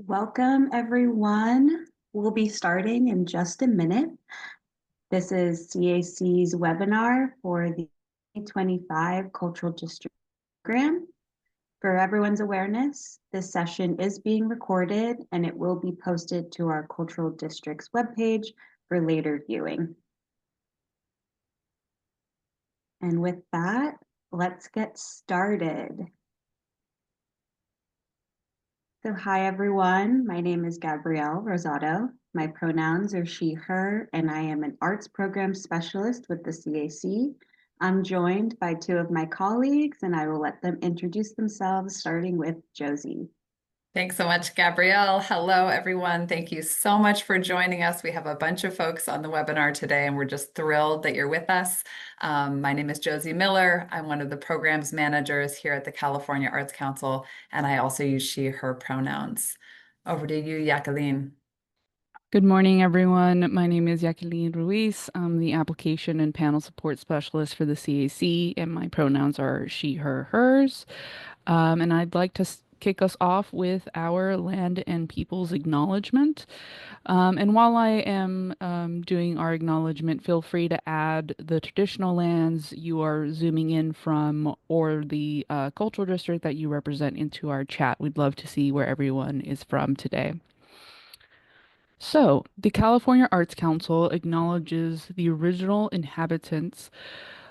Welcome, everyone. We'll be starting in just a minute. This is CAC's webinar for the 2025 Cultural District Program. For everyone's awareness, this session is being recorded and it will be posted to our Cultural District's webpage for later viewing. And with that, let's get started. So hi, everyone. My name is Gabrielle Rosado. My pronouns are she, her, and I am an arts program specialist with the CAC. I'm joined by two of my colleagues, and I will let them introduce themselves, starting with Josie. Thanks so much, Gabrielle. Hello, everyone. Thank you so much for joining us. We have a bunch of folks on the webinar today, and we're just thrilled that you're with us. My name is Josie Miller. I'm one of the programs managers here at the California Arts Council, and I also use she, her pronouns. Over to you, Jacqueline. Good morning, everyone. My name is Jacqueline Ruiz. I'm the application and panel support specialist for the CAC, and my pronouns are she, her, hers. And I'd like to kick us off with our land and peoples acknowledgement. And while I am doing our acknowledgement, feel free to add the traditional lands you are zooming in from or the cultural district that you represent into our chat. We'd love to see where everyone is from today. So, the California Arts Council acknowledges the original inhabitants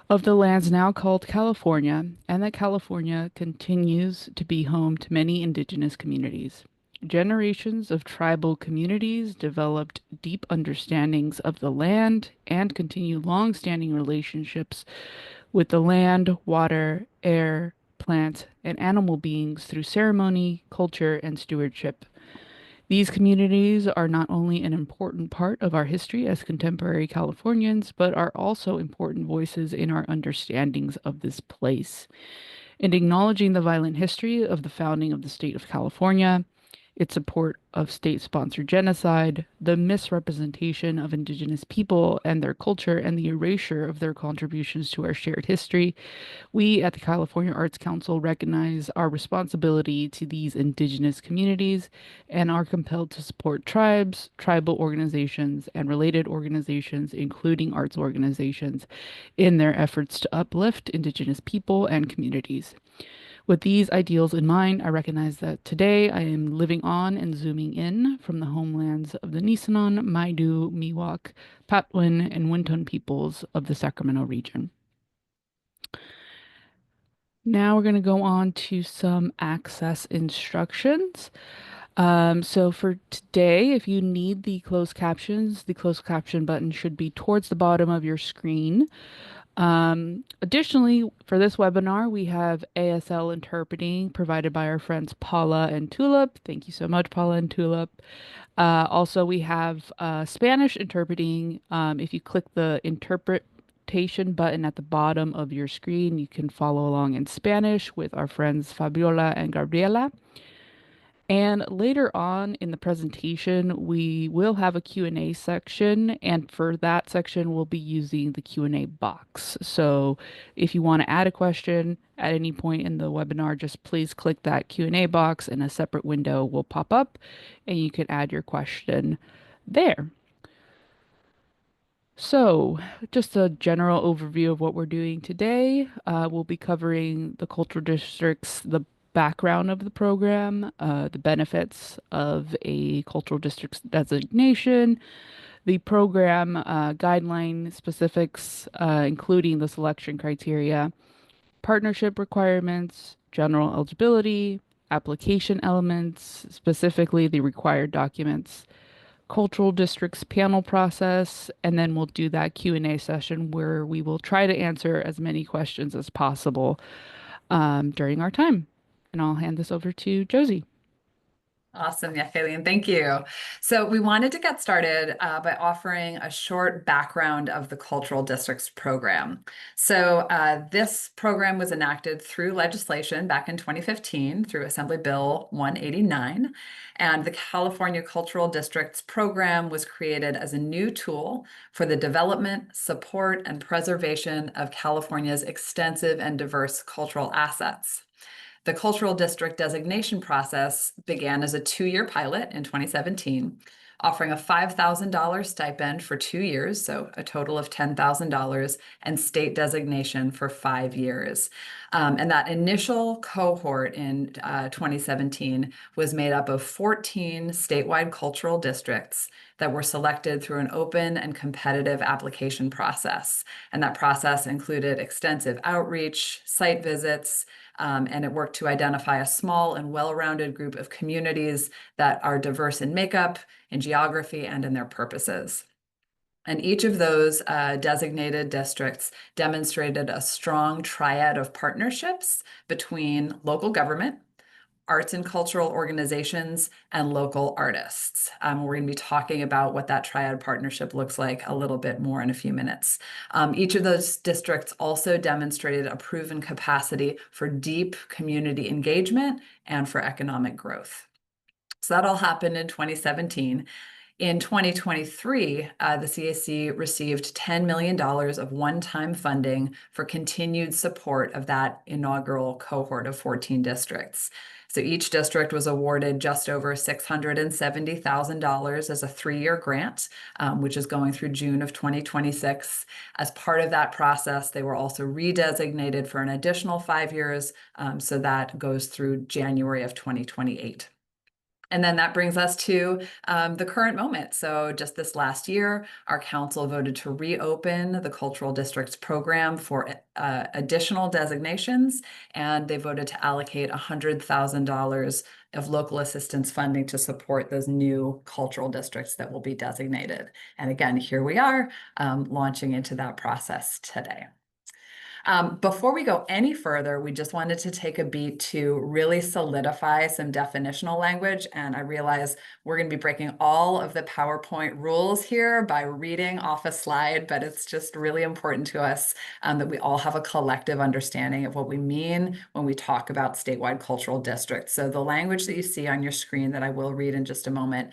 of the lands now called California, and that California continues to be home to many indigenous communities. Generations of tribal communities developed deep understandings of the land and continue long-standing relationships with the land, water, air, plant, and animal beings through ceremony, culture, and stewardship. These communities are not only an important part of our history as contemporary Californians, but are also important voices in our understandings of this place. In acknowledging the violent history of the founding of the state of California, its support of state-sponsored genocide, the misrepresentation of indigenous people and their culture, and the erasure of their contributions to our shared history, we at the California Arts Council recognize our responsibility to these indigenous communities and are compelled to support tribes, tribal organizations, and related organizations, including arts organizations, in their efforts to uplift indigenous people and communities. With these ideals in mind, I recognize that today I am living on and zooming in from the homelands of the Nisenan, Maidu, Miwok, Patwin, and Winton peoples of the Sacramento region. Now we're going to go on to some access instructions. So for today, if you need the closed captions, the closed caption button should be towards the bottom of your screen. Additionally, for this webinar, we have ASL interpreting provided by our friends Paula and Tulip. Thank you so much, Paula and Tulip. Also, we have Spanish interpreting. If you click the interpretation button at the bottom of your screen, you can follow along in Spanish with our friends Fabiola and Gabriela. And later on in the presentation, we will have a Q&A section, and for that section, we'll be using the Q&A box. So if you want to add a question at any point in the webinar, just please click that Q&A box and a separate window will pop up and you can add your question there. So, just a general overview of what we're doing today. We'll be covering the cultural districts, the background of the program, the benefits of a cultural district designation, the program guideline specifics, including the selection criteria, partnership requirements, general eligibility, application elements, specifically the required documents, cultural districts panel process, and then we'll do that Q&A session where we will try to answer as many questions as possible during our time. And I'll hand this over to Josie. Awesome, Jacqueline. Thank you. So we wanted to get started by offering a short background of the Cultural Districts program. So this program was enacted through legislation back in 2015 through Assembly Bill 189. And the California Cultural Districts program was created as a new tool for the development, support, and preservation of California's extensive and diverse cultural assets. The cultural district designation process began as a 2-year pilot in 2017, offering a $5,000 stipend for 2 years, so a total of $10,000, and state designation for 5 years. And that initial cohort in 2017 was made up of 14 statewide cultural districts that were selected through an open and competitive application process. And that process included extensive outreach, site visits, and it worked to identify a small and well-rounded group of communities that are diverse in makeup, in geography, and in their purposes. And each of those designated districts demonstrated a strong triad of partnerships between local government, arts and cultural organizations, and local artists. We're going to be talking about what that triad partnership looks like a little bit more in a few minutes. Each of those districts also demonstrated a proven capacity for deep community engagement and for economic growth. So that all happened in 2017. In 2023, the CAC received $10 million of one-time funding for continued support of that inaugural cohort of 14 districts. So each district was awarded just over $670,000 as a 3-year grant, which is going through June of 2026. As part of that process, they were also redesignated for an additional 5 years, so that goes through January of 2028. And then that brings us to the current moment. So just this last year, our council voted to reopen the Cultural Districts program for additional designations, and they voted to allocate $100,000 of local assistance funding to support those new cultural districts that will be designated. And again, here we are launching into that process today. Before we go any further, we just wanted to take a beat to really solidify some definitional language. And I realize we're going to be breaking all of the PowerPoint rules here by reading off a slide, but it's just really important to us that we all have a collective understanding of what we mean when we talk about statewide cultural districts. So the language that you see on your screen that I will read in just a moment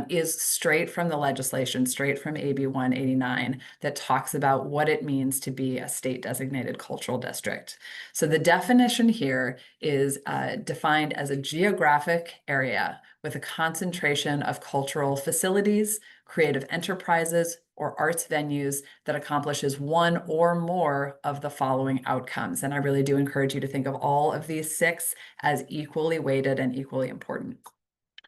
is straight from the legislation, straight from AB 189, that talks about what it means to be a state designated cultural district. So the definition here is defined as a geographic area with a concentration of cultural facilities, creative enterprises, or arts venues that accomplishes one or more of the following outcomes. And I really do encourage you to think of all of these 6 as equally weighted and equally important.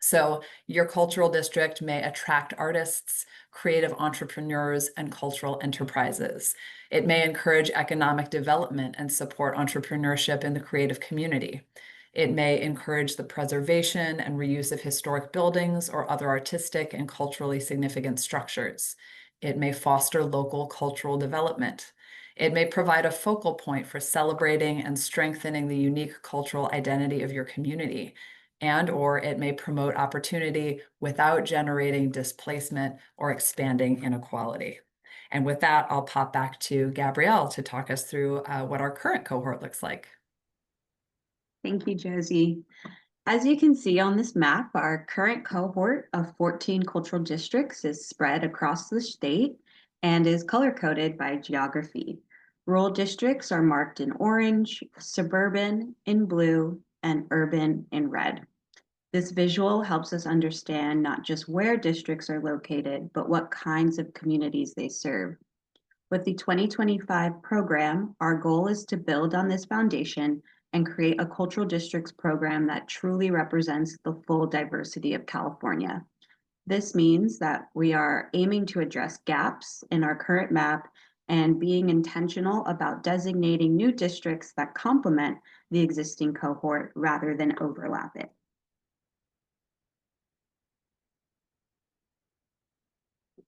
So your cultural district may attract artists, creative entrepreneurs, and cultural enterprises. It may encourage economic development and support entrepreneurship in the creative community. It may encourage the preservation and reuse of historic buildings or other artistic and culturally significant structures. It may foster local cultural development. It may provide a focal point for celebrating and strengthening the unique cultural identity of your community, and/or it may promote opportunity without generating displacement or expanding inequality. And with that, I'll pop back to Gabrielle to talk us through what our current cohort looks like. Thank you, Josie. As you can see on this map, our current cohort of 14 cultural districts is spread across the state and is color-coded by geography. Rural districts are marked in orange, suburban in blue, and urban in red. This visual helps us understand not just where districts are located, but what kinds of communities they serve. With the 2025 program, our goal is to build on this foundation and create a cultural districts program that truly represents the full diversity of California. This means that we are aiming to address gaps in our current map and being intentional about designating new districts that complement the existing cohort rather than overlap it.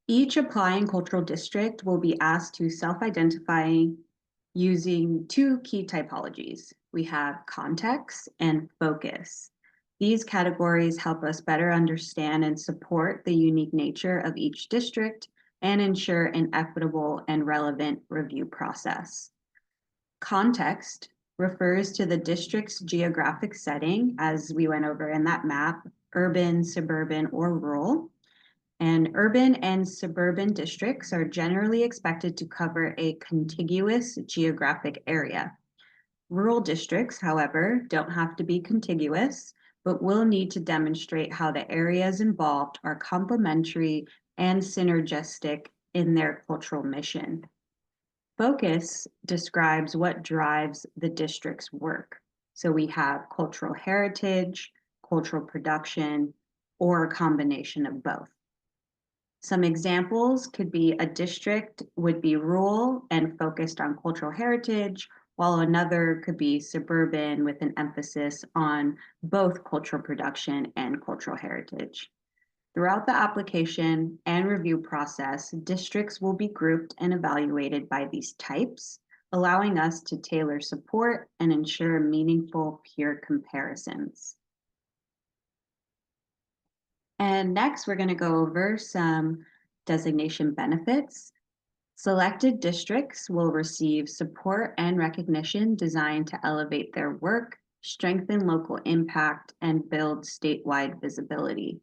Each applying cultural district will be asked to self-identify using 2 key typologies. We have context and focus. These categories help us better understand and support the unique nature of each district and ensure an equitable and relevant review process. Context refers to the district's geographic setting, as we went over in that map, urban, suburban, or rural. And urban and suburban districts are generally expected to cover a contiguous geographic area. Rural districts, however, don't have to be contiguous, but will need to demonstrate how the areas involved are complementary and synergistic in their cultural mission. Focus describes what drives the district's work. So we have cultural heritage, cultural production, or a combination of both. Some examples could be a district would be rural and focused on cultural heritage, while another could be suburban with an emphasis on both cultural production and cultural heritage. Throughout the application and review process, districts will be grouped and evaluated by these types, allowing us to tailor support and ensure meaningful peer comparisons. And next, we're going to go over some designation benefits. Selected districts will receive support and recognition designed to elevate their work, strengthen local impact, and build statewide visibility.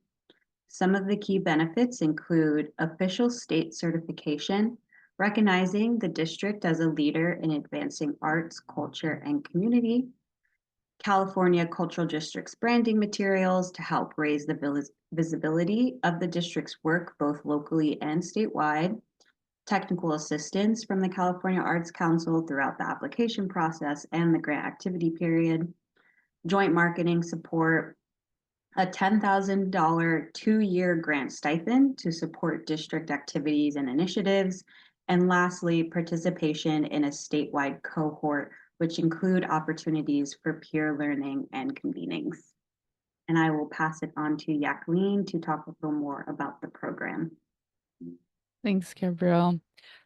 Some of the key benefits include official state certification, recognizing the district as a leader in advancing arts, culture, and community. California Cultural District's branding materials to help raise the visibility of the district's work both locally and statewide. Technical assistance from the California Arts Council throughout the application process and the grant activity period. Joint marketing support, a $10,000 two-year grant stipend to support district activities and initiatives. And lastly, participation in a statewide cohort, which include opportunities for peer learning and convenings. And I will pass it on to Jacqueline to talk a little more about the program. Thanks, Gabrielle.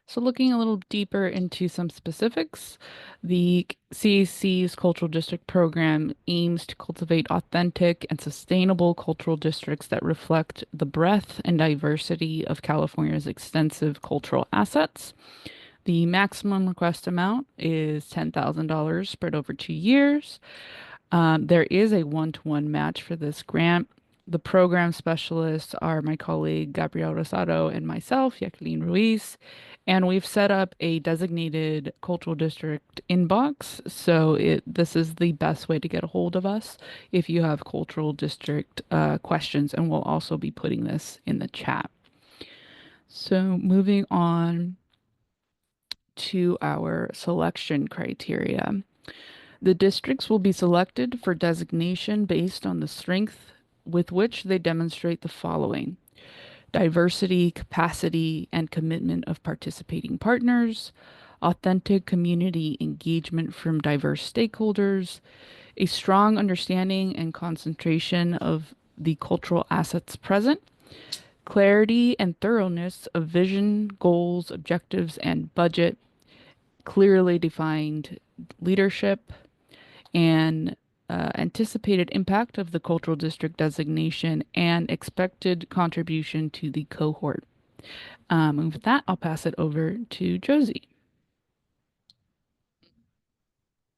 So looking a little deeper into some specifics, the CAC's Cultural District Program aims to cultivate authentic and sustainable cultural districts that reflect the breadth and diversity of California's extensive cultural assets. The maximum request amount is $10,000 spread over 2 years. There is a one-to-one match for this grant. The program specialists are my colleague Gabriel Rosado and myself, Jacqueline Ruiz, and we've set up a designated cultural district inbox. So this is the best way to get a hold of us if you have cultural district questions, and we'll also be putting this in the chat. So moving on to our selection criteria. The districts will be selected for designation based on the strength with which they demonstrate the following: diversity, capacity, and commitment of participating partners, authentic community engagement from diverse stakeholders, a strong understanding and concentration of the cultural assets present, clarity and thoroughness of vision, goals, objectives, and budget, clearly defined leadership, and anticipated impact of the cultural district designation and expected contribution to the cohort. And with that, I'll pass it over to Josie.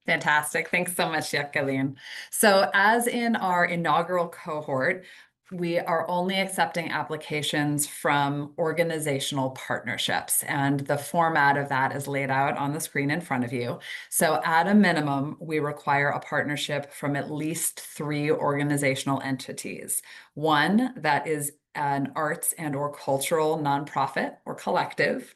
Fantastic. Thanks so much, Jacqueline. So as in our inaugural cohort, we are only accepting applications from organizational partnerships, and the format of that is laid out on the screen in front of you. So at a minimum, we require a partnership from at least 3 organizational entities. One that is an arts and or cultural nonprofit or collective,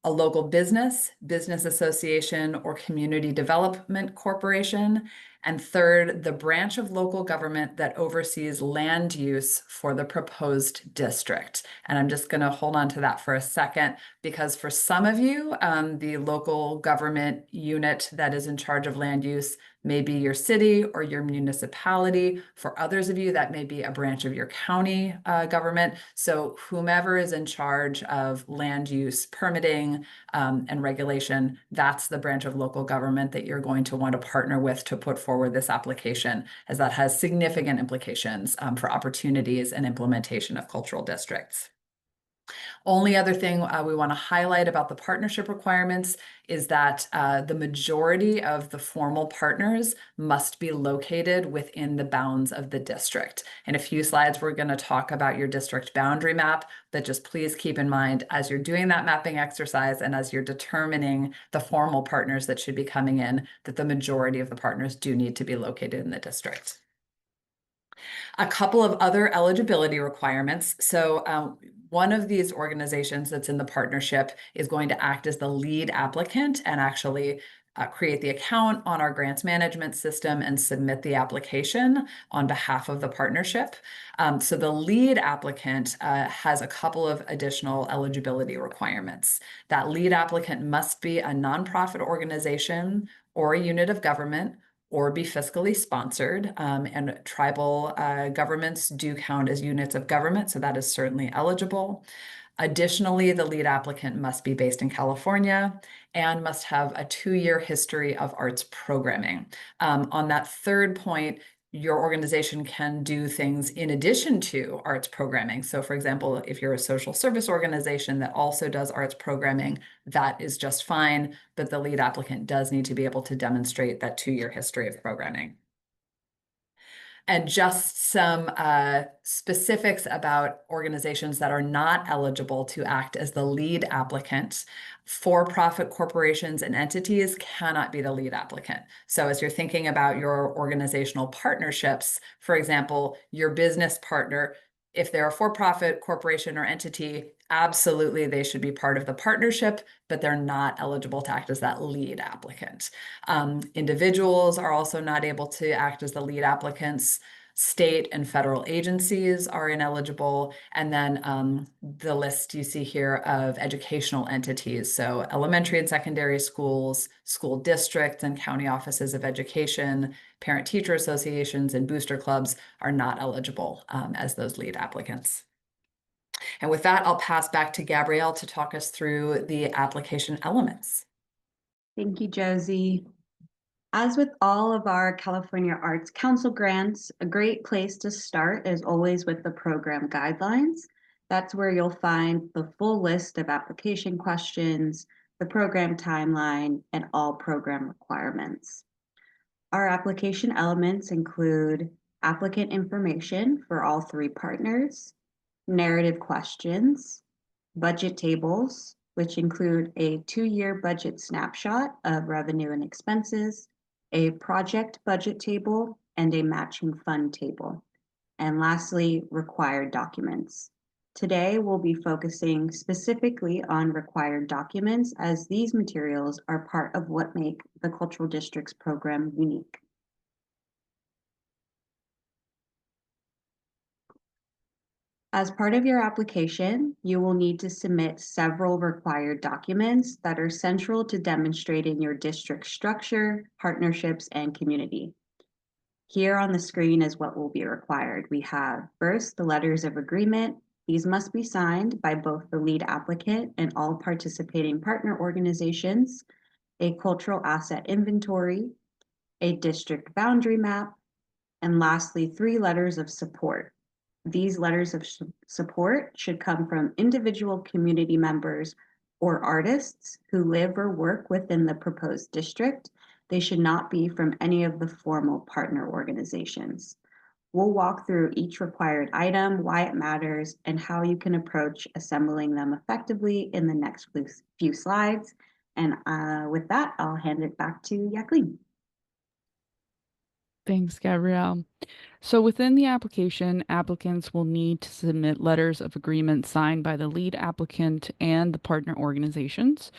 a local business, business association, or community development corporation. And third, the branch of local government that oversees land use for the proposed district. And I'm just going to hold on to that for a second, because for some of you, the local government unit that is in charge of land use may be your city or your municipality. For others of you, that may be a branch of your county government. So whomever is in charge of land use permitting and regulation, that's the branch of local government that you're going to want to partner with to put forward this application, as that has significant implications for opportunities and implementation of cultural districts. Only other thing we want to highlight about the partnership requirements is that the majority of the formal partners must be located within the bounds of the district. In a few slides, we're going to talk about your district boundary map, but just please keep in mind as you're doing that mapping exercise and as you're determining the formal partners that should be coming in, that the majority of the partners do need to be located in the district. A couple of other eligibility requirements. So one of these organizations that's in the partnership is going to act as the lead applicant and actually create the account on our grants management system and submit the application on behalf of the partnership. So the lead applicant has a couple of additional eligibility requirements. That lead applicant must be a nonprofit organization or a unit of government or be fiscally sponsored. And tribal governments do count as units of government, so that is certainly eligible. Additionally, the lead applicant must be based in California and must have a 2-year history of arts programming. On that third point, your organization can do things in addition to arts programming. So for example, if you're a social service organization that also does arts programming, that is just fine, but the lead applicant does need to be able to demonstrate that 2-year history of programming. And just some specifics about organizations that are not eligible to act as the lead applicant. For-profit corporations and entities cannot be the lead applicant. So as you're thinking about your organizational partnerships, for example, your business partner, if they're a for-profit corporation or entity, absolutely they should be part of the partnership, but they're not eligible to act as that lead applicant. Individuals are also not able to act as the lead applicants. State and federal agencies are ineligible. And then the list you see here of educational entities. So elementary and secondary schools, school districts and county offices of education, parent-teacher associations, and booster clubs are not eligible as those lead applicants. And with that, I'll pass back to Gabrielle to talk us through the application elements. Thank you, Josie. As with all of our California Arts Council grants, a great place to start is always with the program guidelines. That's where you'll find the full list of application questions, the program timeline, and all program requirements. Our application elements include applicant information for all 3 partners, narrative questions, budget tables, which include a 2-year budget snapshot of revenue and expenses, a project budget table, and a matching fund table. And lastly, required documents. Today, we'll be focusing specifically on required documents as these materials are part of what make the Cultural Districts program unique. As part of your application, you will need to submit several required documents that are central to demonstrating your district structure, partnerships, and community. Here on the screen is what will be required. We have first the letters of agreement. These must be signed by both the lead applicant and all participating partner organizations, a cultural asset inventory, a district boundary map, and lastly, 3 letters of support. These letters of support should come from individual community members or artists who live or work within the proposed district. They should not be from any of the formal partner organizations. We'll walk through each required item, why it matters, and how you can approach assembling them effectively in the next few slides. And with that, I'll hand it back to Jacqueline. Thanks, Gabrielle. So within the application, applicants will need to submit letters of agreement signed by the lead applicant and the partner organizations.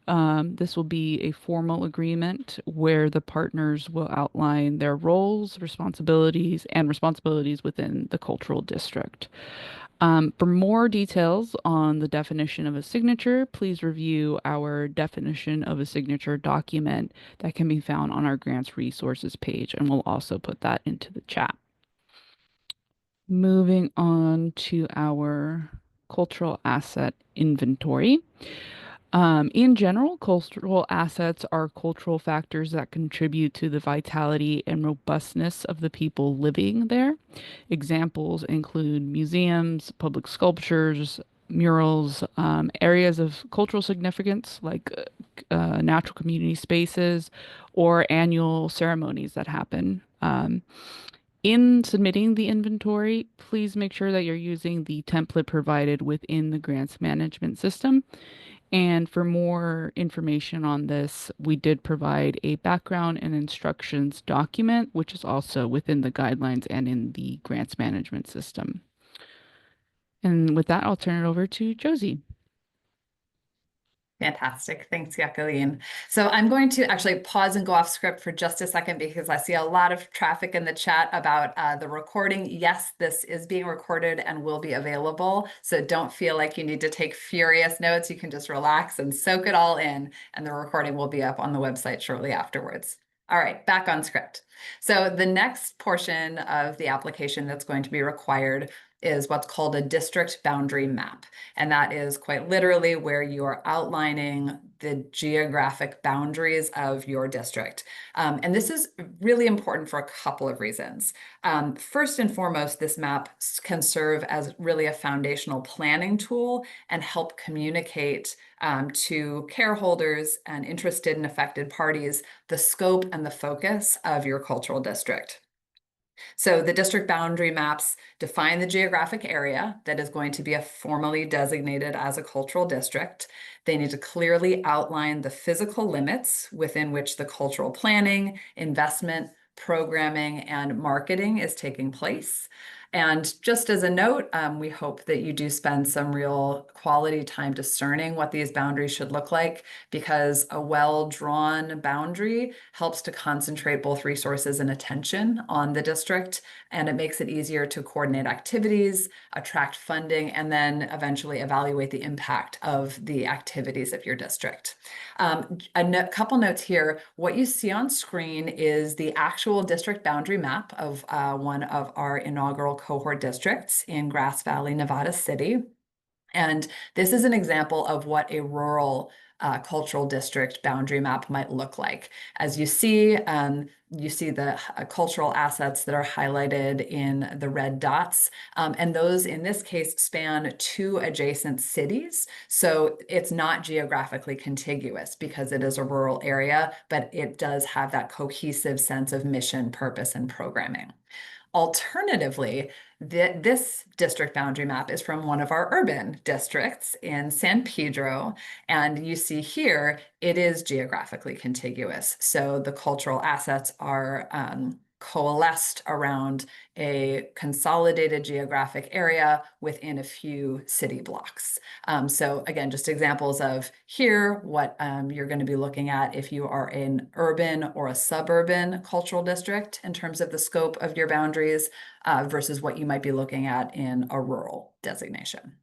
This will be a formal agreement where the partners will outline their roles, responsibilities within the cultural district. For more details on the definition of a signature, please review our definition of a signature document that can be found on our grants resources page, and we'll also put that into the chat. Moving on to our cultural asset inventory. In general, cultural assets are cultural factors that contribute to the vitality and robustness of the people living there. Examples include museums, public sculptures, murals, areas of cultural significance like natural community spaces or annual ceremonies that happen. In submitting the inventory, please make sure that you're using the template provided within the grants management system. And for more information on this, we did provide a background and instructions document, which is also within the guidelines and in the grants management system. And with that, I'll turn it over to Josie. Fantastic. Thanks, Jacqueline. So I'm going to actually pause and go off script for just a second because I see a lot of traffic in the chat about the recording. Yes, this is being recorded and will be available. So don't feel like you need to take furious notes. You can just relax and soak it all in, and the recording will be up on the website shortly afterwards. All right, back on script. So the next portion of the application that's going to be required is what's called a district boundary map. And that is quite literally where you are outlining the geographic boundaries of your district. And this is really important for a couple of reasons. First and foremost, this map can serve as really a foundational planning tool and help communicate to care holders and interested and affected parties the scope and the focus of your cultural district. So the district boundary maps define the geographic area that is going to be formally designated as a cultural district. They need to clearly outline the physical limits within which the cultural planning, investment, programming, and marketing is taking place. And just as a note, we hope that you do spend some real quality time discerning what these boundaries should look like, because a well-drawn boundary helps to concentrate both resources and attention on the district, and it makes it easier to coordinate activities, attract funding, and then eventually evaluate the impact of the activities of your district. Couple notes here. What you see on screen is the actual district boundary map of one of our inaugural cohort districts in Grass Valley, Nevada City. And this is an example of what a rural cultural district boundary map might look like. As you see the cultural assets that are highlighted in the red dots, and those in this case span 2 adjacent cities. So it's not geographically contiguous because it is a rural area, but it does have that cohesive sense of mission, purpose, and programming. Alternatively, this district boundary map is from one of our urban districts in San Pedro. And you see here, it is geographically contiguous. So the cultural assets are coalesced around a consolidated geographic area within a few city blocks. So again, just examples of here, what you're going to be looking at if you are an urban or a suburban cultural district in terms of the scope of your boundaries versus what you might be looking at in a rural designation.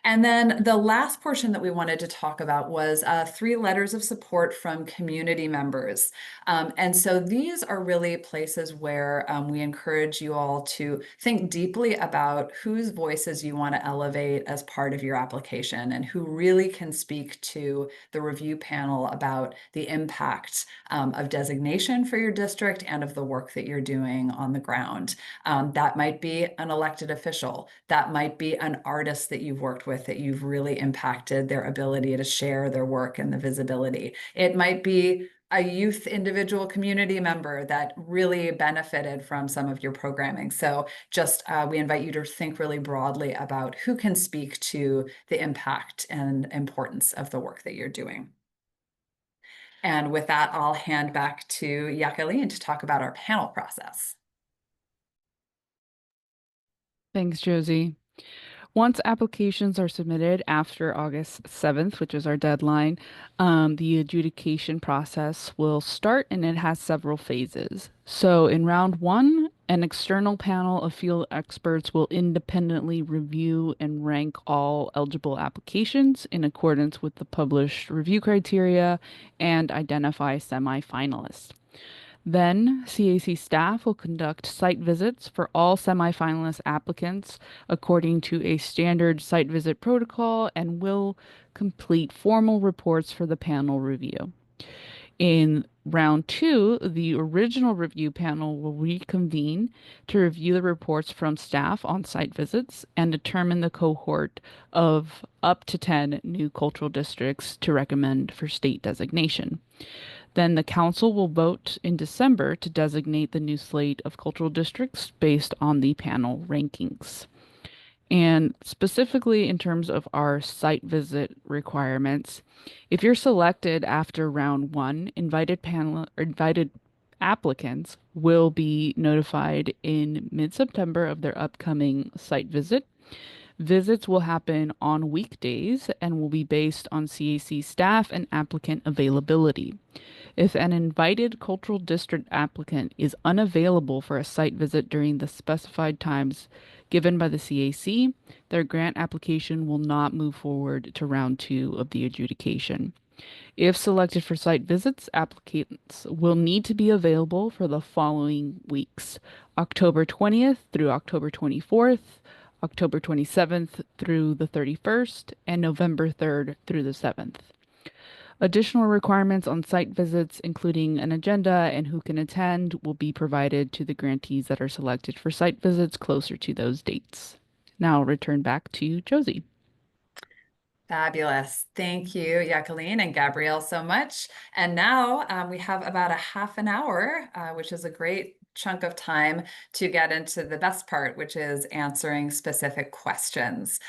And then the last portion that we wanted to talk about was 3 letters of support from community members. And so these are really places where we encourage you all to think deeply about whose voices you want to elevate as part of your application and who really can speak to the review panel about the impact of designation for your district and of the work that you're doing on the ground. That might be an elected official. That might be an artist that you've worked with that you've really impacted their ability to share their work and the visibility. It might be a youth individual community member that really benefited from some of your programming. So just we invite you to think really broadly about who can speak to the impact and importance of the work that you're doing. And with that, I'll hand back to Jacqueline to talk about our panel process. Thanks, Josie. Once applications are submitted after August 7th, which is our deadline, the adjudication process will start, and it has several phases. So in round 1, an external panel of field experts will independently review and rank all eligible applications in accordance with the published review criteria and identify semifinalists. Then, CAC staff will conduct site visits for all semifinalist applicants according to a standard site visit protocol and will complete formal reports for the panel review. In round two, the original review panel will reconvene to review the reports from staff on site visits and determine the cohort of up to 10 new cultural districts to recommend for state designation. Then the council will vote in December to designate the new slate of cultural districts based on the panel rankings. And specifically in terms of our site visit requirements, if you're selected after round one, invited applicants will be notified in mid-September of their upcoming site visit. Visits will happen on weekdays and will be based on CAC staff and applicant availability. If an invited cultural district applicant is unavailable for a site visit during the specified times given by the CAC, their grant application will not move forward to round two of the adjudication. If selected for site visits, applicants will need to be available for the following weeks: October 20th through October 24th, October 27th through the 31st, and November 3rd through the 7th. Additional requirements on site visits, including an agenda and who can attend, will be provided to the grantees that are selected for site visits closer to those dates. Now I'll return back to Josie. Fabulous. Thank you, Jacqueline and Gabrielle, so much. And now we have about a half an hour, which is a great chunk of time to get into the best part, which is answering specific questions.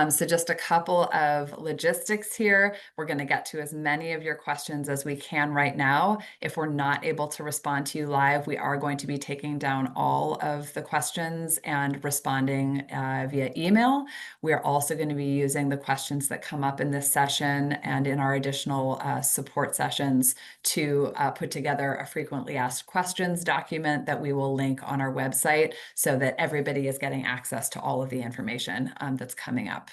So just a couple of logistics here. We're going to get to as many of your questions as we can right now. If we're not able to respond to you live, we are going to be taking down all of the questions and responding via email. We are also going to be using the questions that come up in this session and in our additional support sessions to put together a frequently asked questions document that we will link on our website so that everybody is getting access to all of the information that's coming up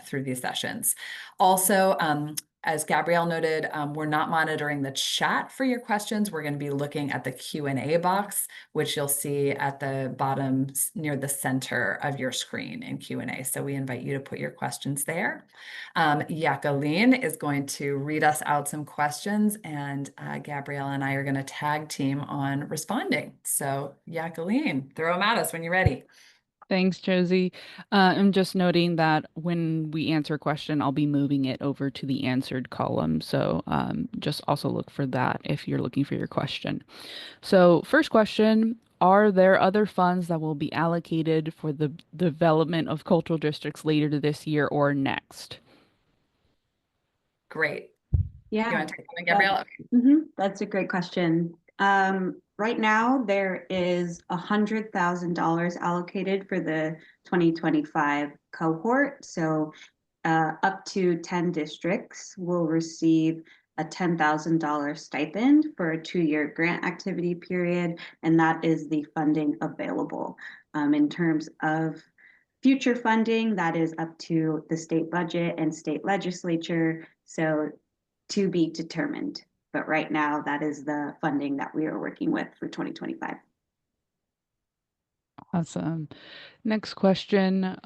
through these sessions. Also, as Gabrielle noted, we're not monitoring the chat for your questions. We're going to be looking at the Q&A box, which you'll see at the bottom near the center of your screen in Q&A. So we invite you to put your questions there. Jacqueline is going to read us out some questions, and Gabrielle and I are going to tag team on responding. So Jacqueline, throw them at us when you're ready. Thanks, Josie. I'm just noting that when we answer a question, I'll be moving it over to the answered column. So just also look for that if you're looking for your question. So first question, are there other funds that will be allocated for the development of cultural districts later this year or next? Great. Yeah. You want to take that, Gabrielle? That's a great question. Right now, there is $100,000 allocated for the 2025 cohort. So up to 10 districts will receive a $10,000 stipend for a 2-year grant activity period, and that is the funding available. In terms of future funding, that is up to the state budget and state legislature, so to be determined. But right now, that is the funding that we are working with for 2025. Awesome. Next question.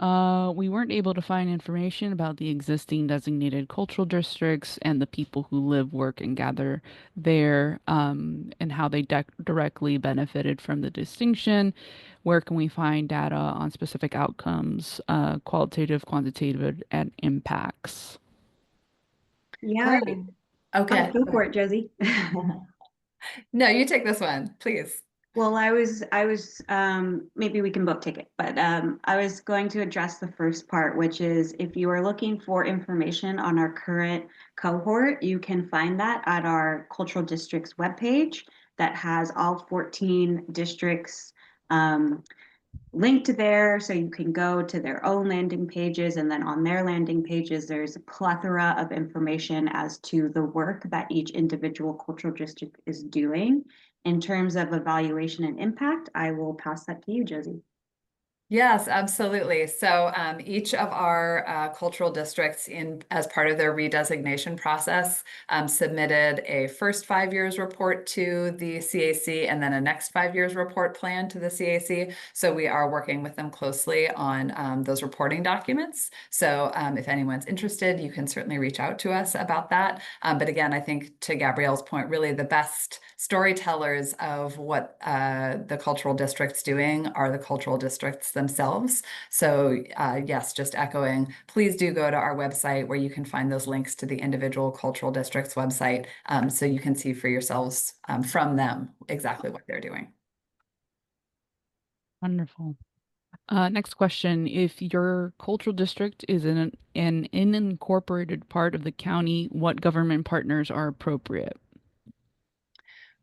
We weren't able to find information about the existing designated cultural districts and the people who live, work, and gather there, and how they directly benefited from the distinction. Where can we find data on specific outcomes, qualitative, quantitative, and impacts? Yeah. Great. Okay. Go for it, Josie. No, you take this one, please. Well, I was maybe we can both take it, but I was going to address the first part, which is if you are looking for information on our current cohort, you can find that at our cultural districts webpage that has all 14 districts linked there, so you can go to their own landing pages, and then on their landing pages there's a plethora of information as to the work that each individual cultural district is doing. In terms of evaluation and impact, I will pass that to you, Josie. Yes, absolutely. So each of our cultural districts, in as part of their redesignation process, submitted a first 5 years report to the CAC and then a next 5 years report plan to the CAC. So we are working with them closely on those reporting documents. So if anyone's interested, you can certainly reach out to us about that. But again, I think to Gabrielle's point, really the best storytellers of what the cultural district's doing are the cultural districts themselves. So yes, just echoing, please do go to our website where you can find those links to the individual cultural districts website so you can see for yourselves from them exactly what they're doing. Wonderful. Next question. If your cultural district is an unincorporated part of the county, what government partners are appropriate?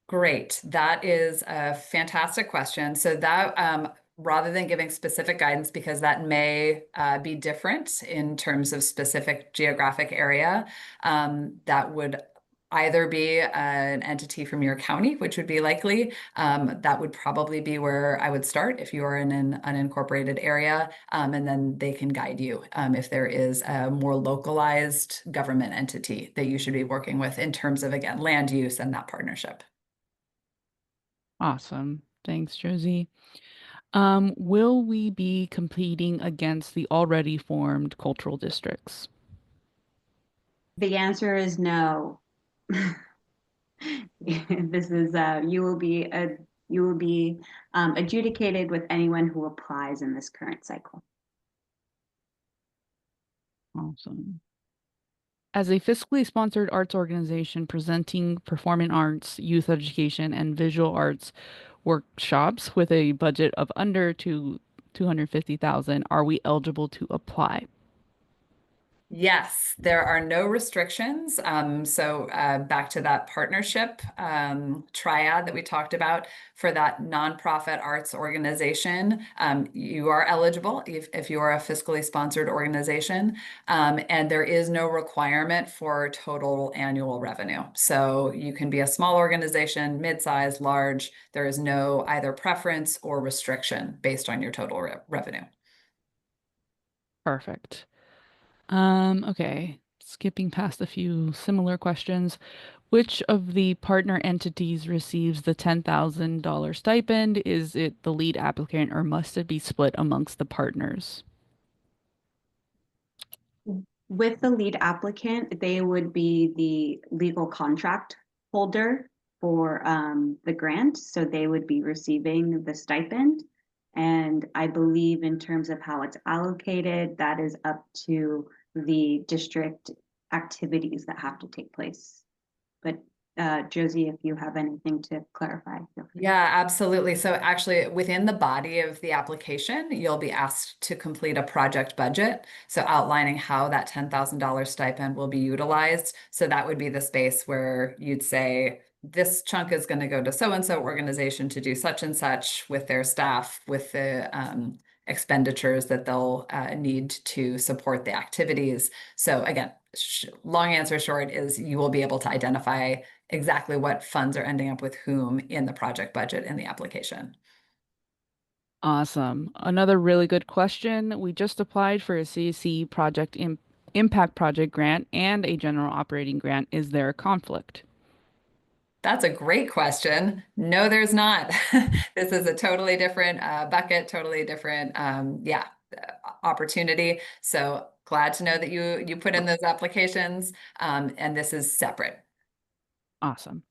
Great. That is a fantastic question. So that rather than giving specific guidance, because that may be different in terms of specific geographic area, that would either be an entity from your county, which would be likely. That would probably be where I would start if you are in an unincorporated area, and then they can guide you if there is a more localized government entity that you should be working with in terms of, again, land use and that partnership. Awesome. Thanks, Josie. Will we be competing against the already formed cultural districts? The answer is no. This is you will be adjudicated with anyone who applies in this current cycle. Awesome. As a fiscally sponsored arts organization presenting performing arts, youth education, and visual arts workshops with a budget of under 250,000, are we eligible to apply? Yes, there are no restrictions. So back to that partnership triad that we talked about for that nonprofit arts organization, you are eligible if you are a fiscally sponsored organization, and there is no requirement for total annual revenue. So you can be a small organization, mid-size, large. There is no either preference or restriction based on your total revenue. Perfect. Okay. Skipping past a few similar questions. Which of the partner entities receives the $10,000 stipend? Is it the lead applicant or must it be split amongst the partners? With the lead applicant, they would be the legal contract holder for the grant, so they would be receiving the stipend. And I believe in terms of how it's allocated, that is up to the district activities that have to take place. But Josie, if you have anything to clarify, feel free. Yeah, absolutely. So actually within the body of the application, you'll be asked to complete a project budget. So outlining how that $10,000 stipend will be utilized. So that would be the space where you'd say, this chunk is going to go to so-and-so organization to do such and such with their staff, with the expenditures that they'll need to support the activities. So again, long answer short is you will be able to identify exactly what funds are ending up with whom in the project budget in the application. Awesome. Another really good question. We just applied for a CAC impact project grant and a general operating grant. Is there a conflict? That's a great question. No, there's not. This is a totally different bucket, totally different, opportunity. So glad to know that you put in those applications, and this is separate. Awesome.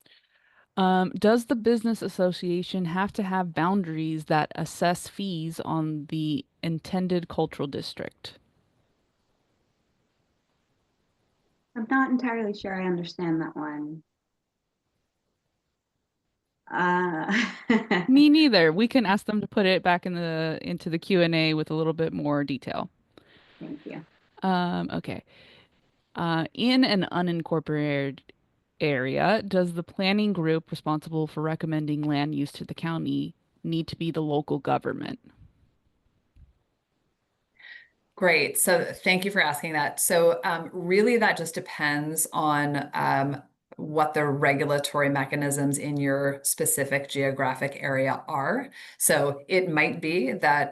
Does the business association have to have boundaries that assess fees on the intended cultural district? I'm not entirely sure I understand that one. Uh, Me neither. We can ask them to put it back into the Q&A with a little bit more detail. Thank you. Okay. In an unincorporated area, does the planning group responsible for recommending land use to the county need to be the local government? Great. So thank you for asking that. So really that just depends on what the regulatory mechanisms in your specific geographic area are. So it might be that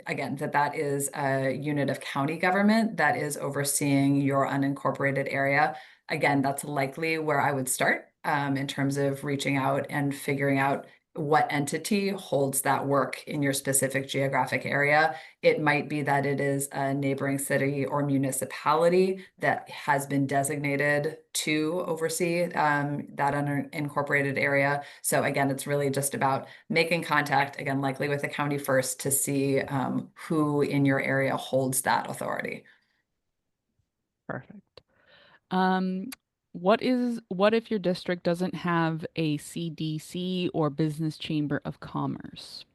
again, that is a unit of county government that is overseeing your unincorporated area. Again, that's likely where I would start in terms of reaching out and figuring out what entity holds that work in your specific geographic area. It might be that it is a neighboring city or municipality that has been designated to oversee that unincorporated area. So again, it's really just about making contact, again, likely with the county first, to see who in your area holds that authority. Perfect. What if your district doesn't have a CDC or Business Chamber of Commerce?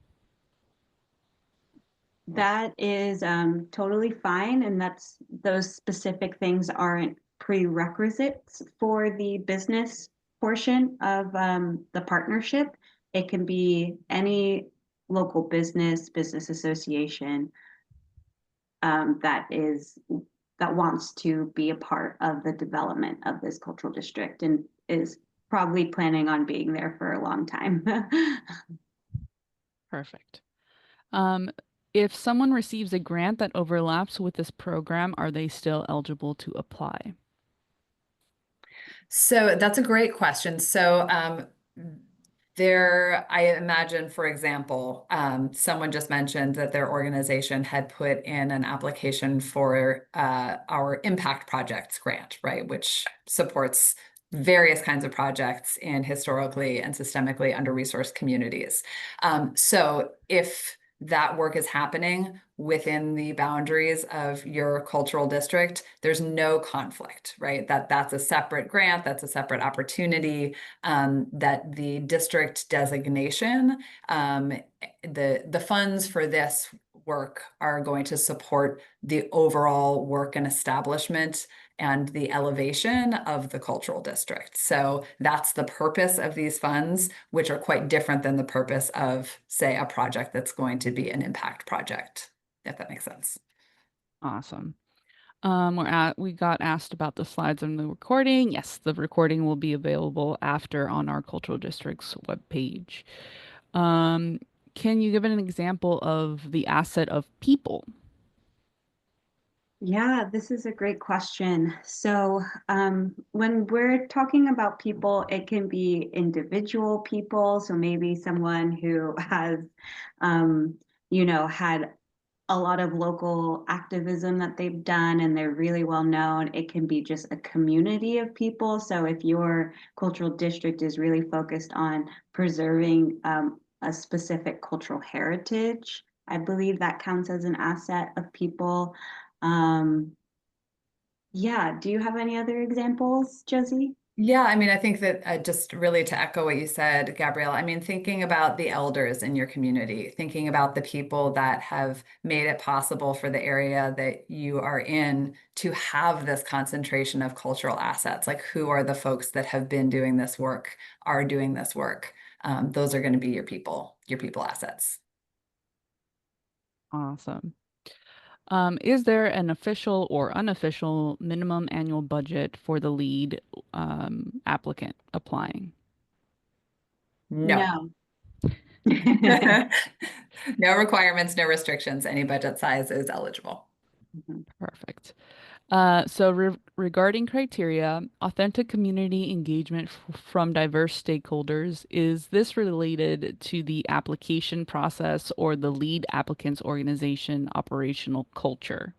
That is totally fine, and those specific things aren't prerequisites for the business portion of the partnership. It can be any local business association that wants to be a part of the development of this cultural district and is probably planning on being there for a long time. Perfect. If someone receives a grant that overlaps with this program, are they still eligible to apply? So that's a great question. So I imagine, for example, someone just mentioned that their organization had put in an application for our impact projects grant, right, which supports various kinds of projects in historically and systemically under-resourced communities. So if that work is happening within the boundaries of your cultural district, there's no conflict, right? That's a separate grant, that's a separate opportunity, that the district designation, the funds for this work are going to support the overall work and establishment and the elevation of the cultural district. So that's the purpose of these funds, which are quite different than the purpose of, say, a project that's going to be an impact project, if that makes sense. Awesome. We got asked about the slides on the recording. Yes, the recording will be available after on our cultural district's webpage. Can you give an example of the asset of people? Yeah, this is a great question. So, when we're talking about people, it can be individual people. So maybe someone who has, had a lot of local activism that they've done and they're really well known. It can be just a community of people. So if your cultural district is really focused on preserving a specific cultural heritage, I believe that counts as an asset of people. Yeah, do you have any other examples, Josie? Yeah, I mean, I think that just really to echo what you said, Gabrielle, I mean, thinking about the elders in your community, thinking about the people that have made it possible for the area that you are in to have this concentration of cultural assets, like who are the folks that have been doing this work, are doing this work. Those are going to be your people assets. Awesome. Is there an official or unofficial minimum annual budget for the lead applicant applying? No. No. No requirements, no restrictions. Any budget size is eligible. Perfect. Regarding criteria, authentic community engagement from diverse stakeholders, is this related to the application process or the lead applicant's organization operational culture?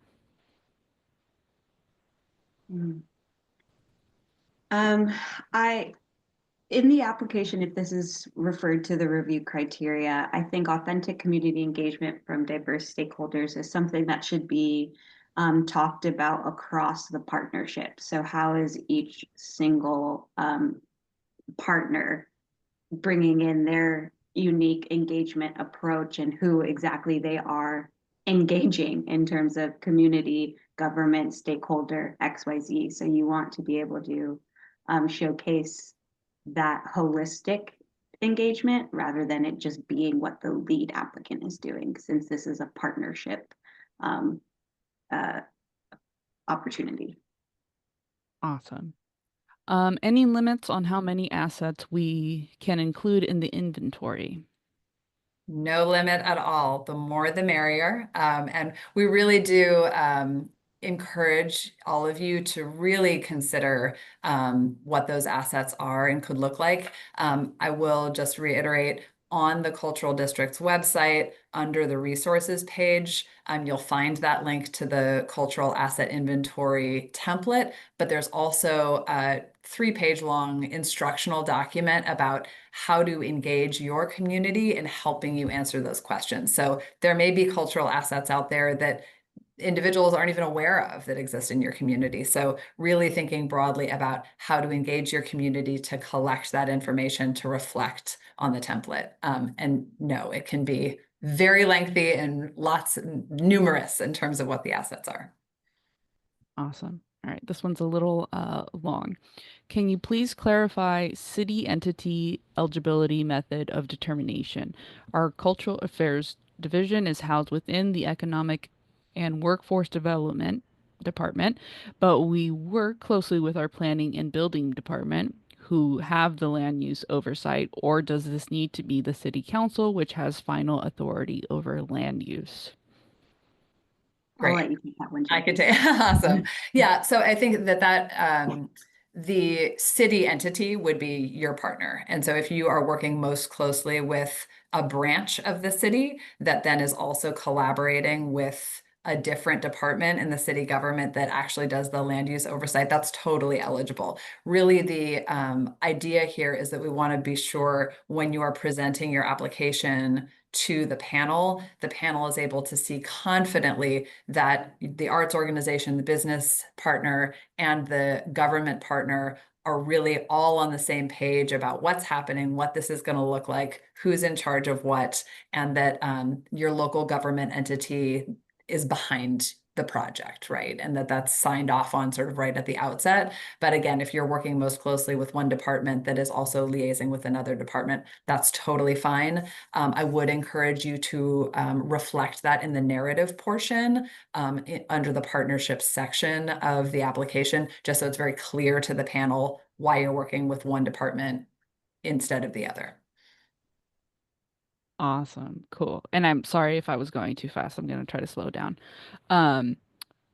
Mm. Um, I In the application, if this is referred to the review criteria, I think authentic community engagement from diverse stakeholders is something that should be talked about across the partnership. So how is each single partner bringing in their unique engagement approach and who exactly they are engaging in terms of community, government, stakeholder, XYZ. So you want to be able to showcase that holistic engagement rather than it just being what the lead applicant is doing, since this is a partnership um, uh, opportunity. Awesome. Any limits on how many assets we can include in the inventory? No limit at all. The more the merrier. And we really do encourage all of you to really consider what those assets are and could look like. I will just reiterate on the Cultural District's website, under the resources page, you'll find that link to the cultural asset inventory template, but there's also a 3-page long instructional document about how to engage your community in helping you answer those questions. So there may be cultural assets out there that individuals aren't even aware of that exist in your community. So really thinking broadly about how to engage your community to collect that information to reflect on the template. And no, it can be very lengthy and numerous in terms of what the assets are. Awesome. All right, this one's a little long. Can you please clarify city entity eligibility method of determination? Our Cultural Affairs Division is housed within the Economic and Workforce Development Department, but we work closely with our Planning and Building Department, who have the land use oversight, or does this need to be the City Council, which has final authority over land use? I'll Great. let you take that one, I Jen. could take awesome. Yeah, so I think that the city entity would be your partner. And so if you are working most closely with a branch of the city that then is also collaborating with a different department in the city government that actually does the land use oversight, that's totally eligible. Really, the idea here is that we want to be sure when you are presenting your application to the panel is able to see confidently that the arts organization, the business partner, and the government partner are really all on the same page about what's happening, what this is going to look like, who's in charge of what, and that your local government entity is behind the project, right? And that that's signed off on sort of right at the outset. But again, if you're working most closely with one department that is also liaising with another department, that's totally fine. I would encourage you to reflect that in the narrative portion under the partnerships section of the application, just so it's very clear to the panel why you're working with one department instead of the other. Awesome. Cool. And I'm sorry if I was going too fast. I'm going to try to slow down. Um,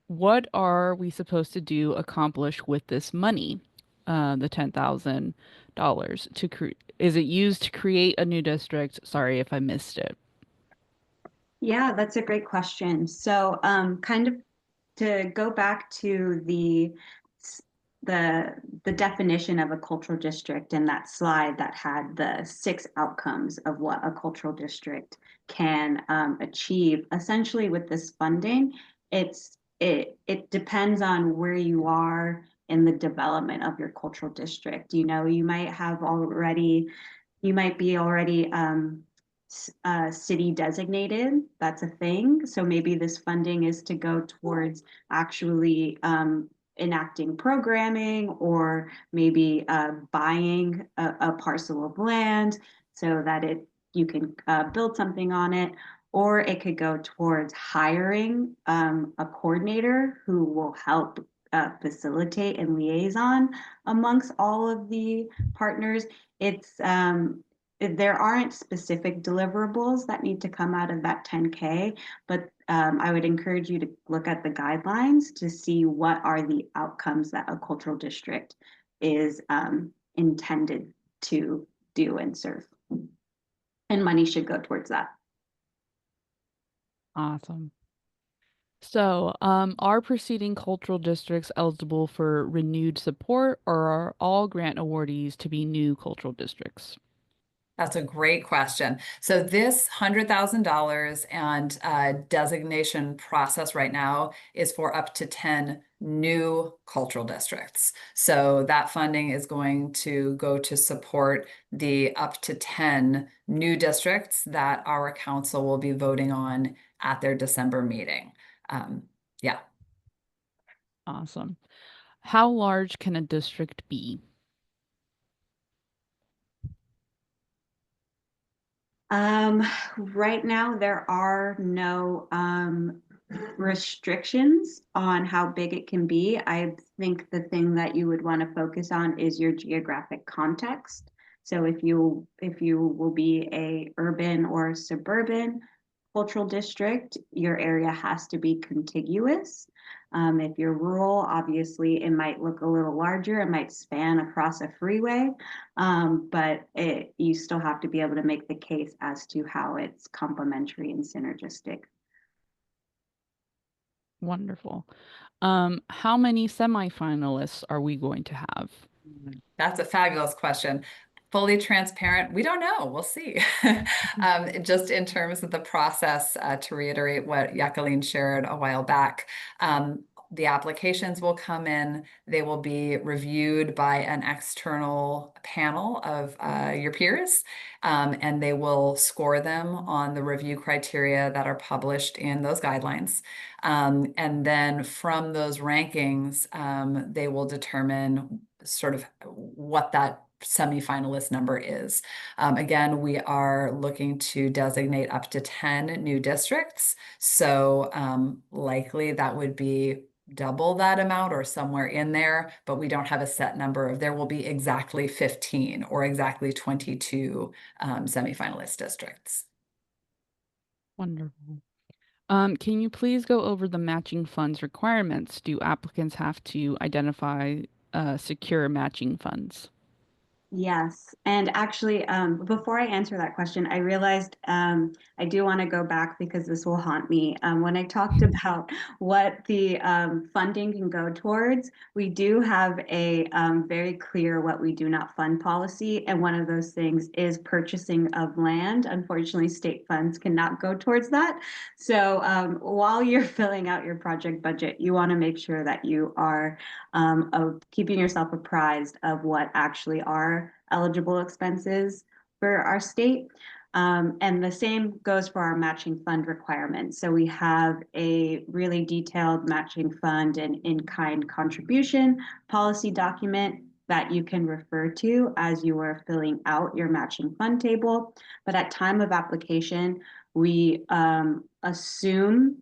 what are we supposed to do accomplish with this money? The $10,000 to is it used to create a new district? Sorry if I missed it. Yeah, that's a great question. So, kind of to go back to the definition of a cultural district in that slide that had the 6 outcomes of what a cultural district can achieve. Essentially, with this funding, it depends on where you are in the development of your cultural district. You know, you might be already city designated. That's a thing. So maybe this funding is to go towards actually enacting programming, or maybe buying a parcel of land so that you can build something on it. Or it could go towards hiring a coordinator who will help facilitate and liaison amongst all of the partners. It's there aren't specific deliverables that need to come out of that 10K, but I would encourage you to look at the guidelines to see what are the outcomes that a cultural district is intended to do and serve. And money should go towards that. Awesome. So, are preceding cultural districts eligible for renewed support, or are all grant awardees to be new cultural districts? That's a great question. So this $100,000 and designation process right now is for up to 10 new cultural districts. So that funding is going to go to support the up to 10 new districts that our council will be voting on at their December meeting. Yeah. Awesome. How large can a district be? Um, right now, there are no restrictions on how big it can be, I think the thing that you would want to focus on is your geographic context. So if you will be a urban or suburban cultural district, your area has to be contiguous. If you're rural, obviously it might look a little larger. It might span across a freeway, but you still have to be able to make the case as to how it's complementary and synergistic. Wonderful. How many semifinalists are we going to have? That's a fabulous question. Fully transparent, we don't know. We'll see. Just in terms of the process, to reiterate what Jacqueline shared a while back, the applications will come in. They will be reviewed by an external panel of your peers, and they will score them on the review criteria that are published in those guidelines. And then from those rankings, they will determine sort of what that semifinalist number is. Again, we are looking to designate up to 10 new districts. So likely that would be double that amount or somewhere in there, but we don't have a set number of there will be exactly 15 or exactly 22 semifinalist districts. Wonderful. Can you please go over the matching funds requirements? Do applicants have to identify secure matching funds? Yes, and actually, before I answer that question, I realized I do want to go back because this will haunt me. When I talked about what the funding can go towards, we do have a very clear what we do not fund policy, and one of those things is purchasing of land. Unfortunately, state funds cannot go towards that. So while you're filling out your project budget, you want to make sure that you are of keeping yourself apprised of what actually are eligible expenses for our state. And the same goes for our matching fund requirements. So we have a really detailed matching fund and in-kind contribution policy document that you can refer to as you are filling out your matching fund table. But at time of application, we assume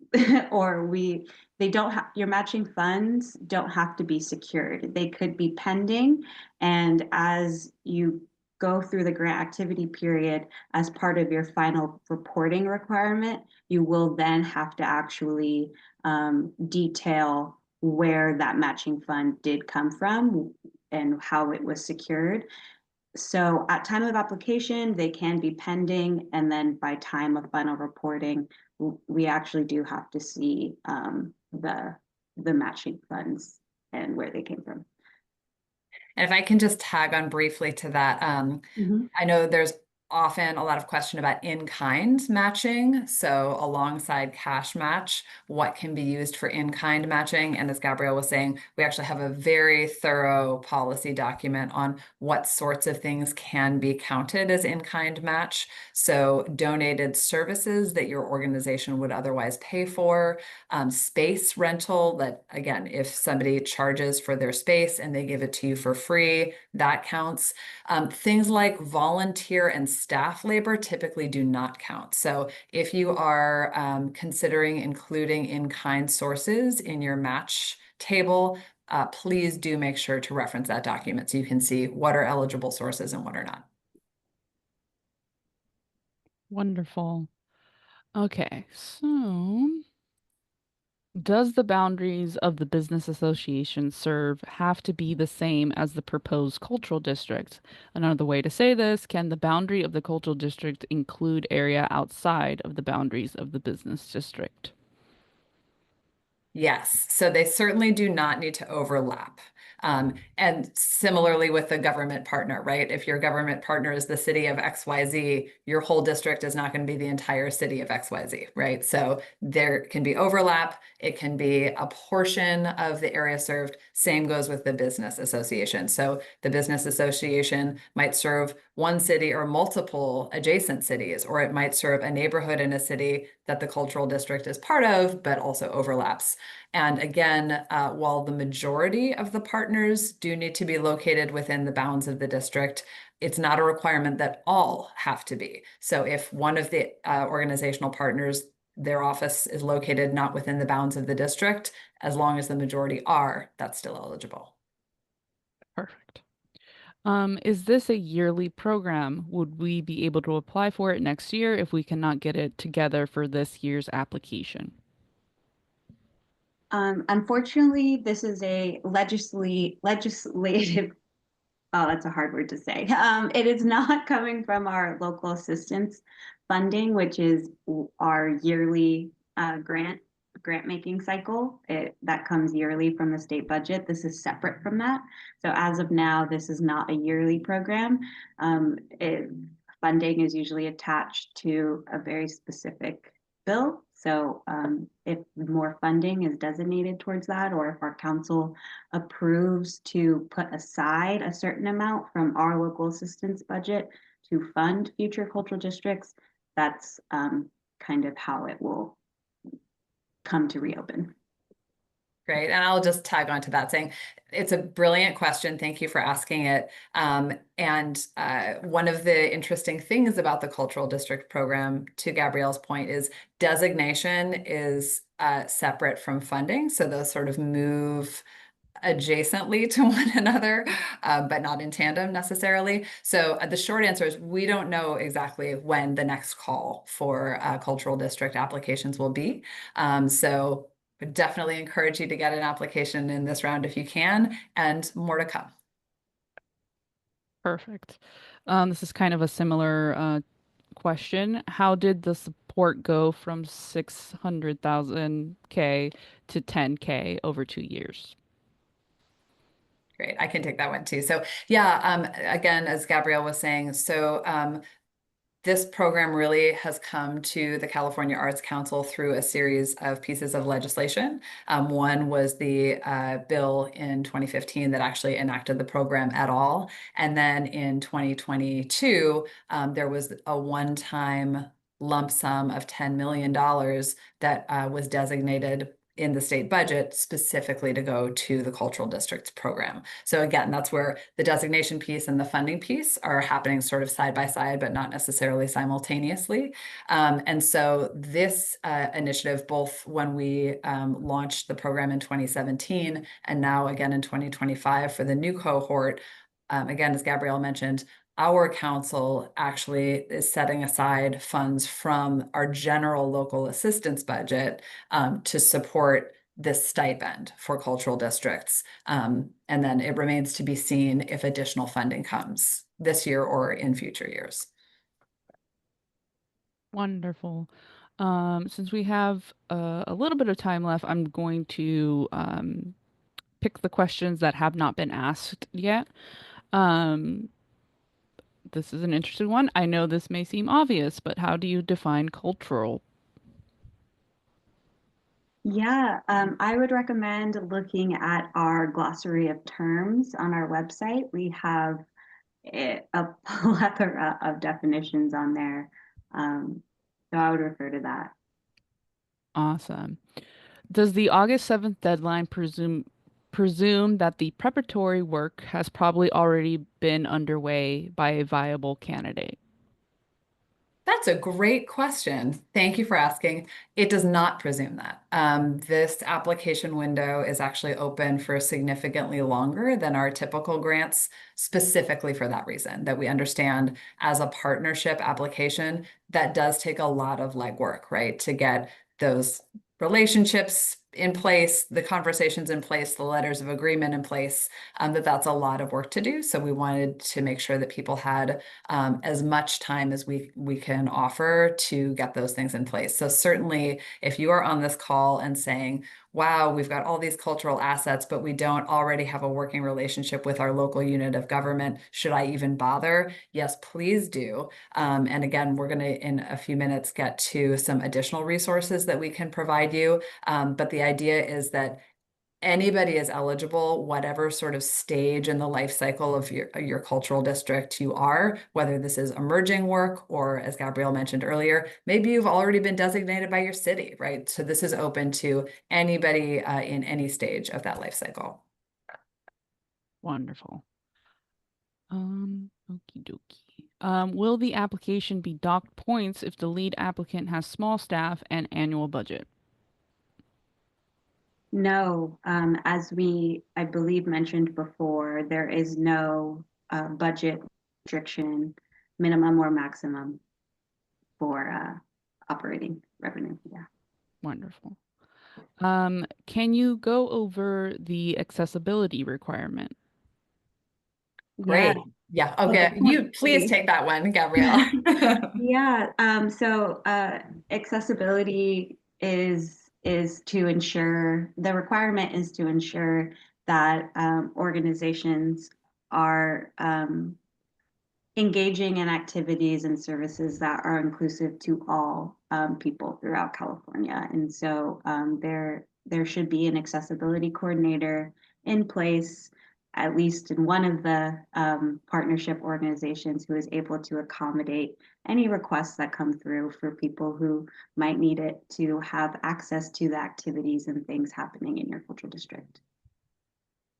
or we they don't have your matching funds don't have to be secured. They could be pending. And as you go through the grant activity period as part of your final reporting requirement, you will then have to actually detail where that matching fund did come from and how it was secured. So at time of application, they can be pending, and then by time of final reporting, we actually do have to see the matching funds and where they came from. And if I can just tag on briefly to that, I know there's often a lot of question about in-kind matching. So alongside cash match, what can be used for in-kind matching? And as Gabrielle was saying, we actually have a very thorough policy document on what sorts of things can be counted as in-kind match. So donated services that your organization would otherwise pay for, space rental that, again, if somebody charges for their space and they give it to you for free, that counts. Things like volunteer and staff labor typically do not count. So if you are considering including in-kind sources in your match table, please do make sure to reference that document so you can see what are eligible sources and what are not. Wonderful. Okay, so does the boundaries of the business association serve have to be the same as the proposed cultural district? Another way to say this, can the boundary of the cultural district include area outside of the boundaries of the business district? Yes, so they certainly do not need to overlap. And similarly with the government partner, right? If your government partner is the city of XYZ, your whole district is not going to be the entire city of XYZ, right? So there can be overlap. It can be a portion of the area served. Same goes with the business association. So the business association might serve one city or multiple adjacent cities, or it might serve a neighborhood in a city that the cultural district is part of, but also overlaps. And again, while the majority of the partners do need to be located within the bounds of the district, it's not a requirement that all have to be. So if one of the organizational partners their office is located not within the bounds of the district, as long as the majority are, that's still eligible. Perfect. Is this a yearly program? Would we be able to apply for it next year if we cannot get it together for this year's application? Unfortunately, this is a legislative. Oh, that's a hard word to say. It is not coming from our local assistance funding, which is our yearly grant making cycle. That comes yearly from the state budget. This is separate from that. So as of now, this is not a yearly program. Funding is usually attached to a very specific bill. So if more funding is designated towards that, or if our council approves to put aside a certain amount from our local assistance budget to fund future cultural districts, that's kind of how it will come to reopen. Great. And I'll just tag on to that saying it's a brilliant question. Thank you for asking it. One of the interesting things about the cultural district program, to Gabrielle's point, is designation is separate from funding. So those sort of move adjacently to one another, but not in tandem necessarily. So the short answer is we don't know exactly when the next call for cultural district applications will be. So would definitely encourage you to get an application in this round if you can, and more to come. Perfect. This is kind of a similar question. How did the support go from 600,000 K to 10K over 2 years? Great, I can take that one too. So yeah, again, as Gabrielle was saying, this program really has come to the California Arts Council through a series of pieces of legislation. One was the bill in 2015 that actually enacted the program at all. And then in 2022, there was a one-time lump sum of $10 million that was designated in the state budget specifically to go to the cultural districts program. So again, that's where the designation piece and the funding piece are happening sort of side by side, but not necessarily simultaneously. And so this initiative, both when we launched the program in 2017 and now again in 2025 for the new cohort, again, as Gabrielle mentioned, our council actually is setting aside funds from our general local assistance budget to support this stipend for cultural districts. And then it remains to be seen if additional funding comes this year or in future years. Wonderful. Since we have a little bit of time left, I'm going to pick the questions that have not been asked yet. This is an interesting one. I know this may seem obvious, but how do you define cultural? Yeah, I would recommend looking at our glossary of terms on our website. We have a plethora of definitions on there. So I would refer to that. Awesome. Does the August 7th deadline presume that the preparatory work has probably already been underway by a viable candidate? That's a great question. Thank you for asking. It does not presume that. This application window is actually open for significantly longer than our typical grants, specifically for that reason, that we understand as a partnership application, that does take a lot of legwork, right? To get those relationships in place, the conversations in place, the letters of agreement in place, that's a lot of work to do. So we wanted to make sure that people had as much time as we can offer to get those things in place. So certainly if you are on this call and saying, wow, we've got all these cultural assets, but we don't already have a working relationship with our local unit of government, should I even bother? Yes, please do. And again, we're going to, in a few minutes, get to some additional resources that we can provide you. But the idea is that anybody is eligible, whatever sort of stage in the life cycle of your cultural district you are, whether this is emerging work or, as Gabrielle mentioned earlier, maybe you've already been designated by your city, right? So this is open to anybody in any stage of that life cycle. Wonderful. Okie dokie. Will the application be docked points if the lead applicant has small staff and annual budget? No, as I believe, mentioned before, there is no budget restriction, minimum or maximum for operating revenue. Yeah. Wonderful. Can you go over the accessibility requirement? Yeah. Great. Yeah. So Okay. You please accessibility. take that one, Gabrielle. Yeah, accessibility is to ensure, the requirement is to ensure that organizations are engaging in activities and services that are inclusive to all people throughout California. And so there should be an accessibility coordinator in place, at least in one of the partnership organizations, who is able to accommodate any requests that come through for people who might need it to have access to the activities and things happening in your cultural district.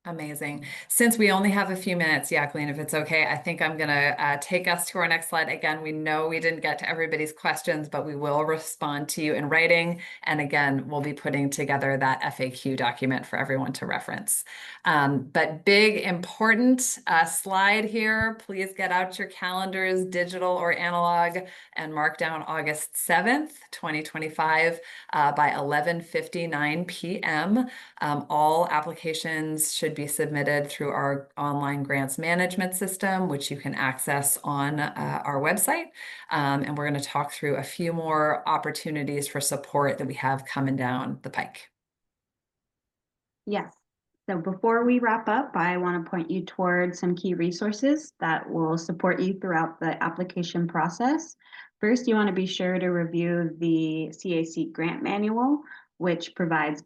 Amazing. Since we only have a few minutes, Jacqueline, if it's okay, I think I'm going to take us to our next slide. Again, we know we didn't get to everybody's questions, but we will respond to you in writing. And again, we'll be putting together that FAQ document for everyone to reference. But big, important slide here. Please get out your calendars, digital or analog, and mark down August 7th, 2025 by 11:59 p.m. All applications should be submitted through our online grants management system, which you can access on our website. And we're going to talk through a few more opportunities for support that we have coming down the pike. Yes. So before we wrap up, I want to point you toward some key resources that will support you throughout the application process. First, you want to be sure to review the CAC grant manual, which provides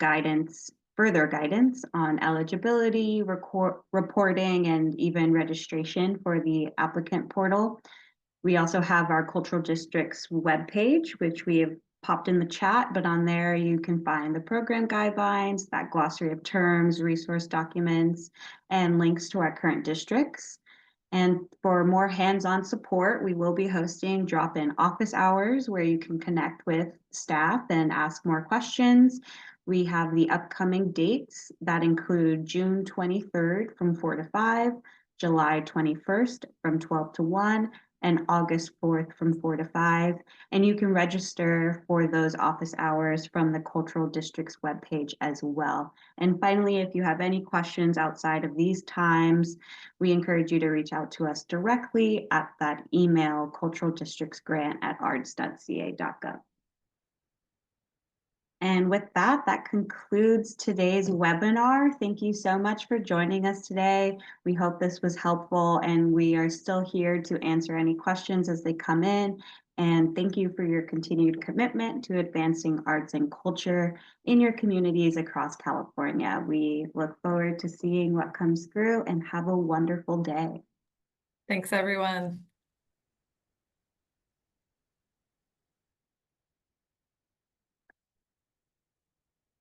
further guidance on eligibility, reporting, and even registration for the applicant portal. We also have our cultural district's webpage, which we have popped in the chat, but on there you can find the program guidelines, that glossary of terms, resource documents, and links to our current districts. And for more hands-on support, we will be hosting drop-in office hours where you can connect with staff and ask more questions. We have the upcoming dates that include June 23rd from 4 to 5, July 21st from 12 to 1, and August 4th from 4 to 5. And you can register for those office hours from the Cultural District's webpage as well. And finally, if you have any questions outside of these times, we encourage you to reach out to us directly at that email, culturaldistrictsgrant@arts.ca.gov. And with that, that concludes today's webinar. Thank you so much for joining us today. We hope this was helpful, and we are still here to answer any questions as they come in. And thank you for your continued commitment to advancing arts and culture in your communities across California. We look forward to seeing what comes through, and have a wonderful day. Thanks, everyone.